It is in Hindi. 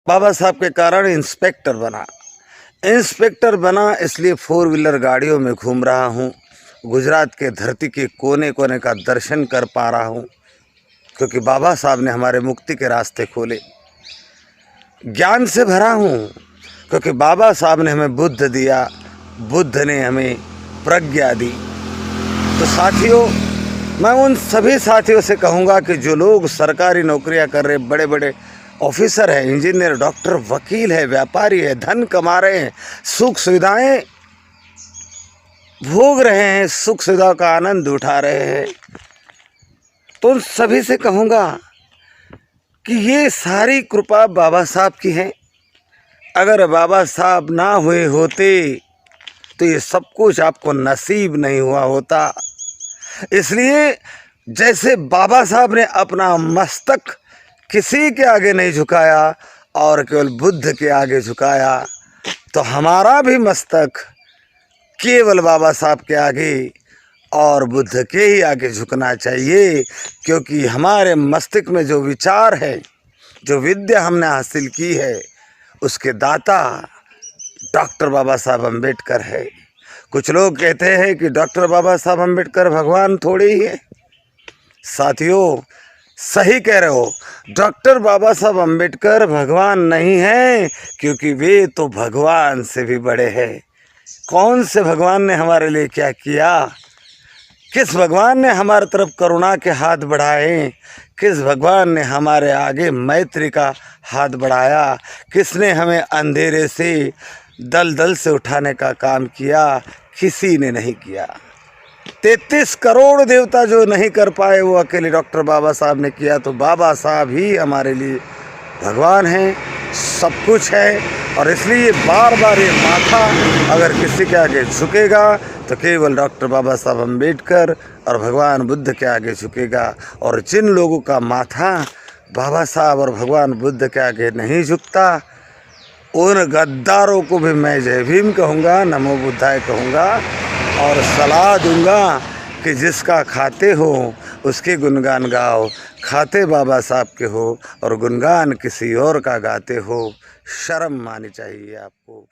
बाबा साहब के कारण इंस्पेक्टर बना इसलिए 4 व्हीलर गाड़ियों में घूम रहा हूँ। गुजरात के धरती के कोने कोने का दर्शन कर पा रहा हूँ, क्योंकि बाबा साहब ने हमारे मुक्ति के रास्ते खोले। ज्ञान से भरा हूँ, क्योंकि बाबा साहब ने हमें बुद्ध दिया, बुद्ध ने हमें प्रज्ञा दी। तो साथियों, मैं उन सभी साथियों से कहूँगा कि जो लोग सरकारी नौकरियाँ कर रहे, बड़े बड़े ऑफिसर है, इंजीनियर, डॉक्टर, वकील है, व्यापारी है, धन कमा रहे हैं, सुख सुविधाएं भोग रहे हैं, सुख सुविधाओं का आनंद उठा रहे हैं, तो उन सभी से कहूँगा कि ये सारी कृपा बाबा साहब की है। अगर बाबा साहब ना हुए होते तो ये सब कुछ आपको नसीब नहीं हुआ होता। इसलिए जैसे बाबा साहब ने अपना मस्तक किसी के आगे नहीं झुकाया और केवल बुद्ध के आगे झुकाया, तो हमारा भी मस्तक केवल बाबा साहब के आगे और बुद्ध के ही आगे झुकना चाहिए। क्योंकि हमारे मस्तिष्क में जो विचार है, जो विद्या हमने हासिल की है, उसके दाता डॉक्टर बाबा साहब अम्बेडकर है। कुछ लोग कहते हैं कि डॉक्टर बाबा साहब अम्बेडकर भगवान थोड़े ही है। साथियों, सही कह रहे हो, डॉक्टर बाबा साहब अम्बेडकर भगवान नहीं है, क्योंकि वे तो भगवान से भी बड़े हैं। कौन से भगवान ने हमारे लिए क्या किया? किस भगवान ने हमारे तरफ करुणा के हाथ बढ़ाए? किस भगवान ने हमारे आगे मैत्री का हाथ बढ़ाया? किसने हमें अंधेरे से दलदल से उठाने का काम किया? किसी ने नहीं किया। 33 करोड़ देवता जो नहीं कर पाए, वो अकेले डॉक्टर बाबा साहब ने किया। तो बाबा साहब ही हमारे लिए भगवान हैं, सब कुछ है। और इसलिए बार बार ये माथा अगर किसी के आगे झुकेगा तो केवल डॉक्टर बाबा साहब अम्बेडकर और भगवान बुद्ध के आगे झुकेगा। और जिन लोगों का माथा बाबा साहब और भगवान बुद्ध के आगे नहीं झुकता, उन गद्दारों को भी मैं जय भीम कहूँगा, नमो बुद्धाय कहूँगा और सलाह दूंगा कि जिसका खाते हो उसके गुणगान गाओ। खाते बाबा साहब के हो और गुणगान किसी और का गाते हो, शर्म आनी चाहिए आपको।